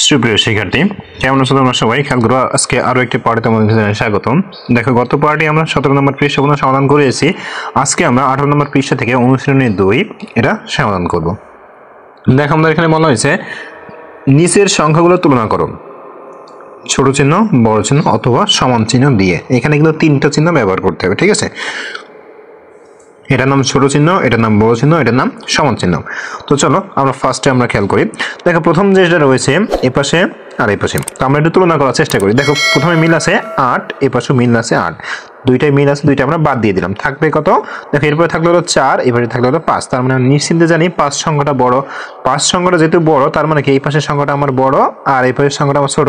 সুপ্রিয় শিক্ষার্থী, কেমন আছো তোমরা সবাই? খেয়াল করো, আজকে আরো একটি পার্টে তোমাদের স্বাগতম। দেখো, গত পার্টে আমরা 17 নম্বর পৃষ্ঠা সমাধান করেছি। আজকে আমরা 18 নম্বর পৃষ্ঠা থেকে অনুশীলনী 2 এটা সমাধান করব। দেখো, আমাদের এখানে বলা হয়েছে নিচের সংখ্যাগুলো তুলনা করো, ছোট চিহ্ন, বড় চিহ্ন অথবা সমান চিহ্ন দিয়ে। এখানে কিন্তু তিনটা চিহ্ন ব্যবহার করতে হবে, ঠিক আছে? এটার নাম ছোট চিহ্ন, এটার নাম বড় চিহ্ন, এটার নাম সমান চিহ্ন। তো চলো আমরা ফার্স্টে আমরা খেয়াল করি। দেখো, প্রথম যেটা রয়েছে এ পাশে আর এই পাশে, তো আমরা একটু তুলনা করার চেষ্টা করি। দেখো, প্রথমে মিল আছে 8, এ পাশেও মিল আছে 8, দুইটাই মিল আছে, দুইটা আমরা বাদ দিয়ে দিলাম। থাকবে কত? দেখো, এরপরে থাকলে হলো 4, এবারে থাকলে হলো 5। তার মানে নিশ্চিন্তে জানি 5 সংখ্যাটা বড়। 5 সংখ্যাটা যেহেতু বড়, তার মানে কি এই পাশের সংখ্যাটা আমার বড় আর এই পাশের সংখ্যাটা আমার ছোট।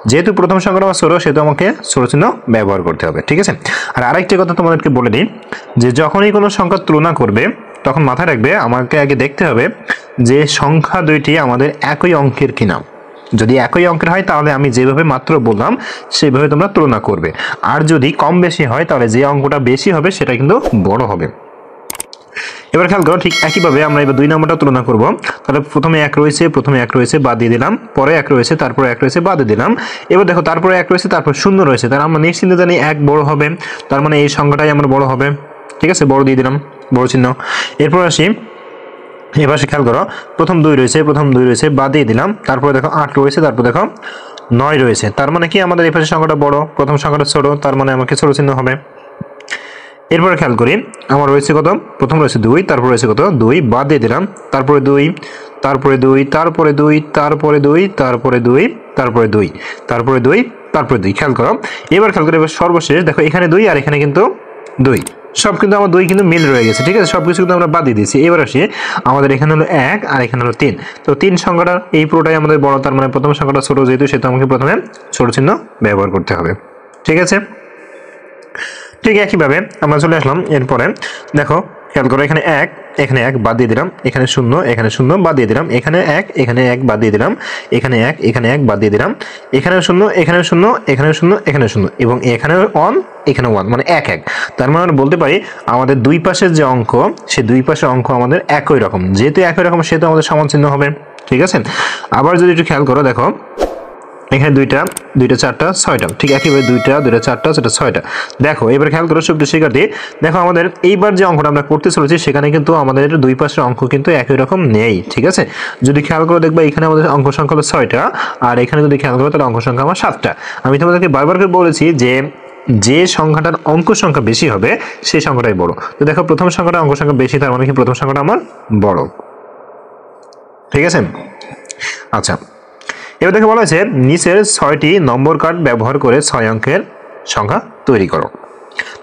যেহেতু প্রথম সংখ্যাটা আমার ছোট, সেহেতু আমাকে ছোট চিহ্ন ব্যবহার করতে হবে, ঠিক আছে? আর আরেকটা কথা তোমাদেরকে বলে দিই, যে যখনই কোনো সংখ্যা তুলনা করবে তখন মাথায় রাখবে আমাকে আগে দেখতে হবে যে সংখ্যা দুইটি আমাদের একই অঙ্কের কিনা। যদি একই অঙ্কের হয় তাহলে আমি যেভাবে মাত্র বললাম সেইভাবে তোমরা তুলনা করবে। আর যদি কম বেশি হয় তাহলে যে অঙ্কটা বেশি হবে সেটা কিন্তু বড় হবে। এবার খেয়াল করো, ঠিক একইভাবে আমরা এবার 2 নম্বরটা তুলনা করব। তাহলে প্রথমে 1 রয়েছে, বাদ দিয়ে দিলাম। পরে 1 রয়েছে, তারপরে 1 রয়েছে, বাদ দিয়ে দিলাম। এবার দেখো, তারপরে 1 রয়েছে, তারপর 0 রয়েছে। তার আমরা নিশ্চিন্তে জানি 1 বড় হবে, তার মানে এই সংখ্যাটাই আমার বড় হবে, ঠিক আছে? বড় দিয়ে দিলাম, বড় চিহ্ন। এরপর আসি এবার খেয়াল করো, প্রথম 2 রয়েছে, বাদ দিয়ে দিলাম। তারপরে দেখো 8 রয়েছে, তারপর দেখো 9 রয়েছে। তার মানে কি আমাদের এই পাশের সংখ্যাটা বড়, প্রথম সংখ্যাটা ছোট, তার মানে আমাকে ছোট চিহ্ন হবে। এরপরে খেয়াল করি, আমার রয়েছে কত? প্রথম রয়েছে 2, তারপর রয়েছে কত? 2, বাদ দিয়ে দিলাম। তারপরে 2, তারপরে 2, তারপরে 2, তারপরে 2, তারপরে 2, তারপরে 2, তারপরে 2, তারপরে 2। খেয়াল করো, এবার খেয়াল করো, এবার সর্বশেষ দেখো এখানে 2 আর এখানে কিন্তু 2, সব কিন্তু আমার 2 কিন্তু মিল রয়ে গেছে, ঠিক আছে? সবকিছু কিন্তু আমরা বাদ দিয়ে দিয়েছি। এবার আসি, আমাদের এখানে হলো 1 আর এখানে হলো 3। তো 3 সংখ্যাটা এই পুরোটাই আমাদের বড়, তার মানে প্রথম সংখ্যাটা ছোট, যেহেতু সেটা আমাকে প্রথমে ছোট চিহ্ন ব্যবহার করতে হবে, ঠিক আছে? ঠিক একইভাবে আমরা চলে আসলাম। এরপরে দেখো, খেয়াল করো, এখানে 1 বাদ দিয়ে দিলাম, এখানে 0 বাদ দিয়ে দিলাম, এখানে 1 বাদ দিয়ে দিলাম, এখানে 1 বাদ দিয়ে দিলাম, এখানে 0, এখানে 0, এখানে 0, এখানে 0 এবং এখানে 1, এখানে 1, মানে 1 তার মানে আমরা বলতে পারি আমাদের দুই পাশের যে অঙ্ক, সেই দুই পাশের অঙ্ক আমাদের একই রকম। যেহেতু একই রকম, সেহেতু আমাদের সমান চিহ্ন হবে, ঠিক আছে? আবার যদি একটু খেয়াল করো, দেখো এখানে 2টা 4টা 6টা, ঠিক একইভাবে 2টা 4টা 6টা। দেখো, এবার খেয়াল করো সুপ্রিয় শিক্ষার্থী, দেখো আমাদের এইবার যে অঙ্কটা আমরা করতে চলেছি সেখানে কিন্তু আমাদের দুই পাশের অঙ্ক কিন্তু একই রকম নেই, ঠিক আছে? যদি খেয়াল করে দেখবা, এখানে আমাদের অঙ্ক সংখ্যা হলো 6টা আর এখানে যদি খেয়াল করো তাহলে অঙ্ক সংখ্যা আমার 7টা। আমি তোমাদেরকে বারবার করে বলেছি যে সংখ্যাটার অঙ্ক সংখ্যা বেশি হবে সেই সংখ্যাটাই বড়। তো দেখো, প্রথম সংখ্যাটা অঙ্ক সংখ্যা বেশি, তার মানে কি প্রথম সংখ্যাটা আমার বড়, ঠিক আছে? আচ্ছা, এবার দেখে বলা হয়েছে নিচের 6টি নম্বর কার্ড ব্যবহার করে 6 অঙ্কের সংখ্যা তৈরি করো।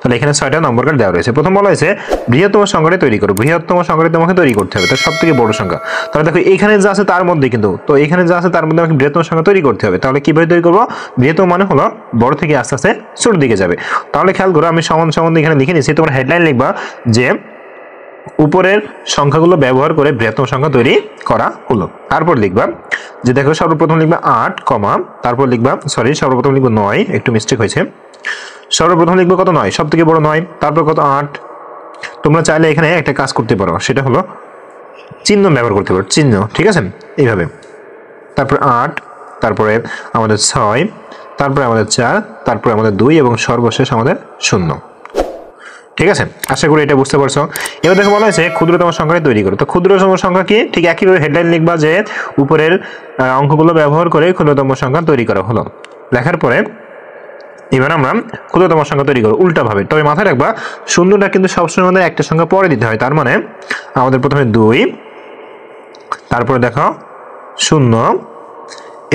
তাহলে এখানে 6টা নম্বর কার্ড দেওয়া রয়েছে। প্রথম বলা হয়েছে বৃহত্তম সংখ্যাটি তৈরি করো। বৃহত্তম সংখ্যাটি তোমাকে তৈরি করতে হবে, তার সব থেকে বড় সংখ্যা। তাহলে দেখো, এখানে যা আছে তার মধ্যে কিন্তু, তো এখানে যা আছে তার মধ্যে আমাকে বৃহত্তম সংখ্যা তৈরি করতে হবে। তাহলে কিভাবে তৈরি করবো? বৃহত্তম মানে হলো বড় থেকে আস্তে আস্তে ছোট দিকে যাবে। তাহলে খেয়াল করো, আমি সমান এখানে লিখে নিচ্ছি। তোমার হেডলাইন লিখবা যে উপরের সংখ্যাগুলো ব্যবহার করে বৃহত্তম সংখ্যা তৈরি করা হলো। তারপর লিখবা যে দেখো, সর্বপ্রথম লিখবা 8, তারপর লিখবা সর্বপ্রথম লিখবো 9, একটু মিস্টেক হয়েছে। সর্বপ্রথম লিখবো কত? 9, সব থেকে বড় 9, তারপর কত? 8। তোমরা চাইলে এখানে একটা কাজ করতে পারো, সেটা হলো চিহ্ন ব্যবহার করতে পারো, চিহ্ন, ঠিক আছে? এইভাবে, তারপর 8, তারপরে আমাদের 6, তারপরে আমাদের 4, তারপরে আমাদের 2 এবং সর্বশেষ আমাদের 0, ঠিক আছে? আশা করি এটা বুঝতে পারছো। এবার দেখো, বলা হয়েছে ক্ষুদ্রতম সংখ্যাটি তৈরি করো। তো ক্ষুদ্রতম সংখ্যা কি? ঠিক একইভাবে হেডলাইন লিখবা যে উপরের অঙ্কগুলো ব্যবহার করে ক্ষুদ্রতম সংখ্যা তৈরি করা হলো। লেখার পরে এবার আমরা ক্ষুদ্রতম সংখ্যা তৈরি করব উল্টাভাবে। তবে মাথায় রাখবা, শূন্যটা কিন্তু সবসময় আমাদের একটা সংখ্যা পরে দিতে হয়। তার মানে আমাদের প্রথমে 2, তারপরে দেখো 0,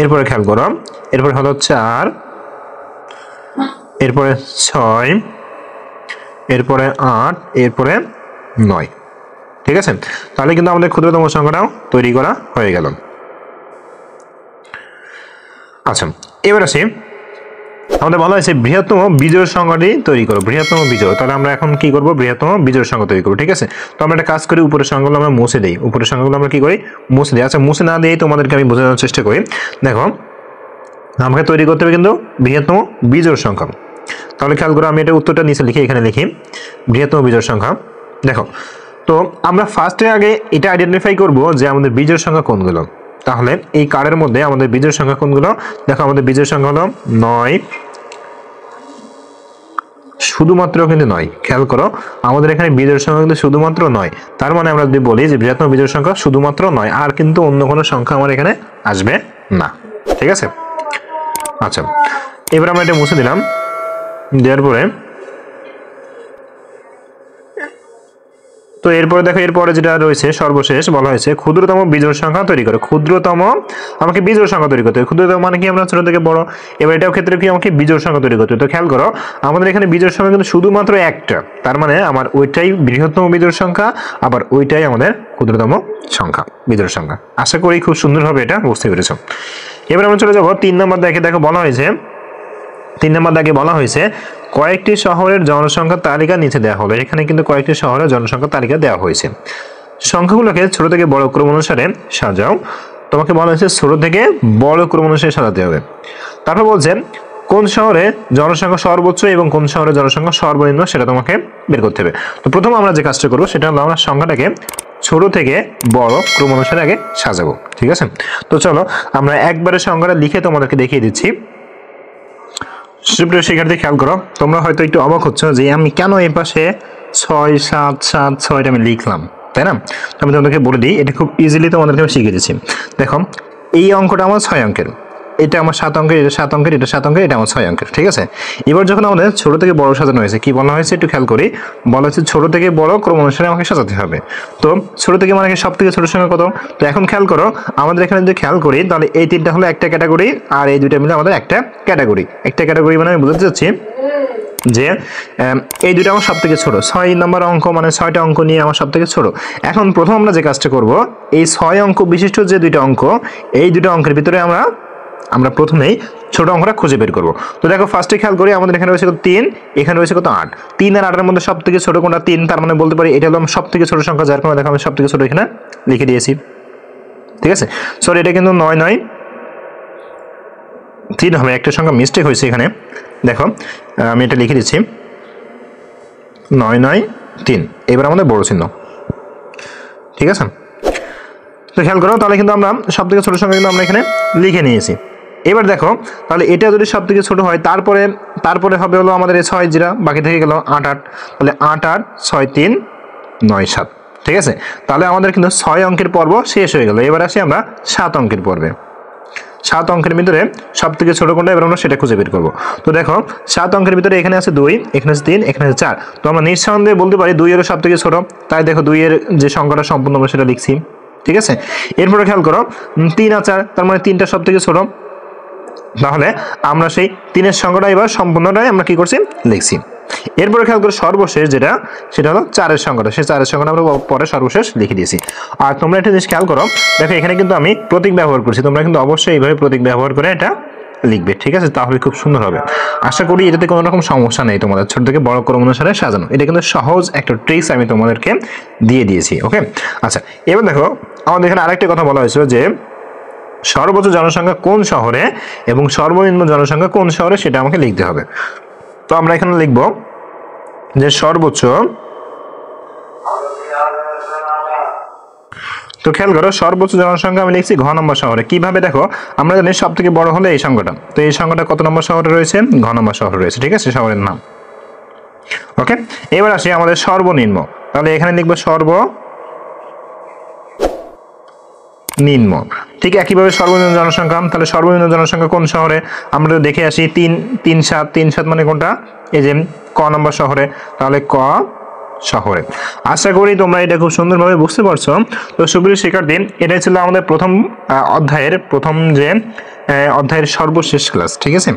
এরপরে খেয়াল করো, এরপরে হলো 4, এরপরে 6, এরপরে 8, এরপরে 9, ঠিক আছে? তাহলে কিন্তু আমাদের ক্ষুদ্রতম সংখ্যাটাও তৈরি করা হয়ে গেল। আচ্ছা, এবার আসি, আমাদের বলা হয়েছে বৃহত্তম বিজোড় সংখ্যাটি তৈরি করো। বৃহত্তম বিজোড়, তাহলে আমরা এখন কি করব? বৃহত্তম বিজোড় সংখ্যা তৈরি করবো, ঠিক আছে? তো আমরা একটা কাজ করি, উপরের সংখ্যাগুলো আমরা মুছে দিই। উপরের সংখ্যাগুলো আমরা কি করি? মুছে দিই। আচ্ছা, মুছে না দিয়েই তোমাদেরকে আমি বোঝানোর চেষ্টা করি। দেখো, আমাকে তৈরি করতে হবে কিন্তু বৃহত্তম বিজোড় সংখ্যা। তাহলে খেয়াল করো, আমি এটা উত্তরটা নিচে লিখি, এখানে লিখি বৃহত্তম বিজোড় সংখ্যা। দেখো, তো আমরা ফার্স্টে আগে এটা আইডেন্টিফাই করব যে আমাদের বিজোড় সংখ্যা কোনগুলো। তাহলে এই কার্ডের মধ্যে আমাদের বিজোড় সংখ্যা কোনগুলো? দেখো আমাদের বিজোড় সংখ্যা হলো 9, শুধুমাত্র কিন্তু 9। খেয়াল করো আমাদের এখানে বিজোড় সংখ্যা কিন্তু শুধুমাত্র 9। তার মানে আমরা যদি বলি যে বৃহত্তম বিজোড় সংখ্যা শুধুমাত্র 9, আর কিন্তু অন্য কোনো সংখ্যা আমার এখানে আসবে না। ঠিক আছে, আচ্ছা এবার আমরা এটা মুছে দিলাম। দেওয়ার পরে তো এরপরে দেখো এরপরে যেটা রয়েছে সর্বশেষ বলা হয়েছে ক্ষুদ্রতম বিজোড় সংখ্যা তৈরি করো। ক্ষুদ্রতম আমাকে বিজোড় সংখ্যা তৈরি করতে হবে। ক্ষুদ্রতম মানে কি? আমরা ছোট থেকে বড়। এবার এটাও ক্ষেত্রে কি আমাকে বিজোড় সংখ্যা তৈরি করতে হবে। তো খেয়াল করো আমাদের এখানে বিজোড় সংখ্যা কিন্তু শুধুমাত্র একটা, তার মানে আমার ওইটাই বৃহত্তম বিজোড় সংখ্যা, আবার ওইটাই আমাদের ক্ষুদ্রতম সংখ্যা বিজোড় সংখ্যা। আশা করি খুব সুন্দরভাবে এটা বুঝতে পেরেছো। এবার আমরা চলে যাবো 3 নম্বর দাগে। দেখো বলা হয়েছে 3 নম্বর দাগে বলা হয়েছে কয়েকটি শহরের জনসংখ্যার তালিকা নিচে দেওয়া হলো। এখানে কিন্তু কয়েকটি শহরের জনসংখ্যার তালিকা দেওয়া হয়েছে। সংখ্যাগুলোকে ছোট থেকে বড় ক্রম অনুসারে সাজাও। তোমাকে বলা হয়েছে ছোট থেকে বড় ক্রম অনুসারে সাজাতে হবে। তারপর বলছে কোন শহরে জনসংখ্যা সর্বোচ্চ এবং কোন শহরে জনসংখ্যা সর্বনিম্ন সেটা তোমাকে বের করতে হবে। তো প্রথম আমরা যে কাজটা করবো সেটা হলো আমরা সংখ্যাটাকে ছোট থেকে বড় ক্রম অনুসারে আগে সাজাবো। ঠিক আছে, তো চলো আমরা একবারে সংখ্যাটা লিখে তোমাদেরকে দেখিয়ে দিচ্ছি। সুপ্রিয় শিক্ষার্থী খেয়াল করো, তোমরা হয়তো একটু অবাক হচ্ছ যে আমি কেন এই পাশে 6 7 7 6 আমি লিখলাম, তাই না? আমি তোমাদেরকে বলে দিই, এটা খুব ইজিলি তোমাদেরকে আমি শিখিয়ে দিচ্ছি। দেখো এই অঙ্কটা আমার 6 অঙ্কের, এটা আমার 7 অঙ্কের, এটা 7 অঙ্কের, এটা 7 অঙ্কের, এটা আমার 6 অঙ্কের। ঠিক আছে, এবার যখন আমাদের ছোট থেকে বড় সাজানো হয়েছে, কি বলা হয়েছে একটু খেয়াল করি। বলা হয়েছে ছোট থেকে বড় ক্রম অনুসারে আমাকে সাজাতে হবে। তো ছোট থেকে মানে সব থেকে ছোট সংখ্যা কত? তো এখন খেয়াল করো আমাদের এখানে যদি খেয়াল করি তাহলে এই তিনটা হলো একটা ক্যাটাগরি, আর এই দুইটা মিলে আমাদের একটা ক্যাটাগরি। একটা ক্যাটাগরি মানে আমি বুঝতে চাচ্ছি যে এই দুইটা আমার সব থেকে ছোট। 6 নম্বর অঙ্ক মানে 6টা অঙ্ক নিয়ে আমার সব থেকে ছোট। এখন প্রথম আমরা যে কাজটা করব, এই 6 অঙ্ক বিশিষ্ট যে দুইটা অঙ্ক, এই দুইটা অঙ্কের ভিতরে আমরা প্রথমেই ছোট অঙ্কটা খুঁজে বের করব। তো দেখো ফার্স্টে খেয়াল করি আমাদের এখানে রয়েছে 3, এখানে রয়েছে কত 8। 3 আর 8 এর মধ্যে সব থেকে ছোট কোনটা? 3। তার মানে বলতে পারি এটা হলো সব থেকে ছোট সংখ্যা, যার কারণে দেখো আমি সব থেকে ছোট এখানে লিখে দিয়েছি। ঠিক আছে, সরি এটা কিন্তু 9 9 3 হবে, একটা সংখ্যা মিস্টেক হয়েছে এখানে। দেখো আমি এটা লিখে দিচ্ছি 9 9 3। এবার আমাদের বড় চিহ্ন। ঠিক আছে, তো খেয়াল করো তাহলে কিন্তু আমরা সব থেকে ছোট সংখ্যা কিন্তু আমরা এখানে লিখে নিয়েছি। এবার দেখো তাহলে এটা যদি সব থেকে ছোট হয় তারপরে হবে হলো আমাদের এই 6, যেটা বাকি থেকে গেল 8 8। তাহলে 8 8 6 3 9 7। ঠিক আছে, তাহলে আমাদের কিন্তু 6 অঙ্কের পর্ব শেষ হয়ে গেল। এবার আসি আমরা 7 অঙ্কের পর্বে। 7 অঙ্কের ভিতরে সব থেকে ছোট কোনটা, এবার আমরা সেটা খুঁজে বের করবো। তো দেখো 7 অঙ্কের ভিতরে এখানে আছে 2, এখানে আছে 3, এখানে আছে 4। তো আমরা নিঃসন্দেহে বলতে পারি 2 এর সব থেকে ছোট, তাই দেখো 2 এর যে সংখ্যাটা সম্পূর্ণ আমরা সেটা লিখছি। ঠিক আছে, এরপরে খেয়াল করো 3 আর 4, তার মানে 3টা সব থেকে ছোট। তাহলে আমরা সেই 3 এর সংখ্যাটা এবার সম্পূর্ণটাই আমরা কি করছি লিখছি। এরপরে খেয়াল করে সর্বশেষ যেটা, সেটা হলো 4 এর সংখ্যাটা। সেই 4 এর সংখ্যাটা আমরা পরে সর্বশেষ লিখে দিয়েছি। আর তোমরা একটা জিনিস খেয়াল করো, দেখো এখানে কিন্তু আমি প্রতীক ব্যবহার করছি, তোমরা কিন্তু অবশ্যই এইভাবে প্রতীক ব্যবহার করে এটা লিখবে। ঠিক আছে, তাহলে খুব সুন্দর হবে। আশা করি এটাতে কোনো রকম সমস্যা নেই তোমাদের ছোট থেকে বড় ক্রম অনুসারে সাজানো। এটা কিন্তু সহজ একটা ট্রিক্স আমি তোমাদেরকে দিয়ে দিয়েছি। ওকে, আচ্ছা এবার দেখো আমাদের এখানে আরেকটা কথা বলা হয়েছিল যে সর্বোচ্চ জনসংখ্যা কোন শহরে এবং সর্বনিম্ন জনসংখ্যা কোন শহরে সেটা আমাকে লিখতে হবে। তো আমরা এখানে লিখব যে সর্বোচ্চ, তো খেয়াল করো সর্বোচ্চ জনসংখ্যা আমি লিখছি ঘ নম্বর শহরে। কিভাবে? দেখো আমরা জানি সব থেকে বড় হলে এই সংখ্যাটা, তো এই সংখ্যাটা কত নম্বর শহরে রয়েছে? ঘ নম্বর শহরে রয়েছে। ঠিক আছে, শহরের নাম। ওকে, এবার আসি আমাদের সর্বনিম্ন। তাহলে এখানে লিখবো সর্বনিম্ন। ঠিক একইভাবে সর্বনিম্ন জনসংখ্যা, তাহলে সর্বনিম্ন জনসংখ্যা কোন শহরে আমরা দেখে আসি। 3 3 7 3 7 মানে কোনটা? এই যে ক নম্বর শহরে, তাহলে ক শহরে। আশা করি তোমরা এটা খুব সুন্দরভাবে বুঝতে পারছো। তো সুপ্রিয় শিক্ষার্থী, এটাই ছিল আমাদের প্রথম অধ্যায়ের সর্বশেষ ক্লাস। ঠিক আছে,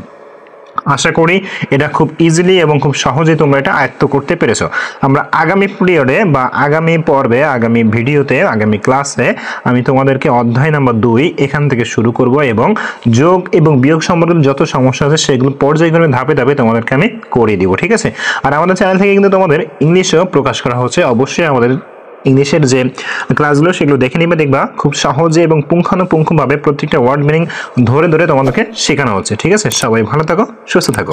আশা করি এটা খুব ইজিলি এবং খুব সহজেই তোমরা এটা আয়ত্ত করতে পেরেছো। আমরা আগামী পিরিয়ডে বা আগামী পর্বে, আগামী ভিডিওতে, আগামী ক্লাসে আমি তোমাদেরকে অধ্যায় নাম্বার 2 এখান থেকে শুরু করব এবং যোগ এবং বিয়োগ সম্পর্কিত যত সমস্যা আছে সেগুলো পর্যায়ক্রমে ধাপে ধাপে তোমাদেরকে আমি করে দিব। ঠিক আছে, আর আমাদের চ্যানেল থেকে কিন্তু তোমাদের ইংলিশেও প্রকাশ করা হচ্ছে। অবশ্যই আমাদের ইংলিশের যে ক্লাসগুলো সেগুলো দেখে নিবে, দেখবা খুব সহজে এবং পুঙ্খানুপুঙ্খভাবে প্রত্যেকটা ওয়ার্ড মিনিং ধরে ধরে তোমাদেরকে শেখানো হচ্ছে। ঠিক আছে, সবাই ভালো থাকো, সুস্থ থাকো।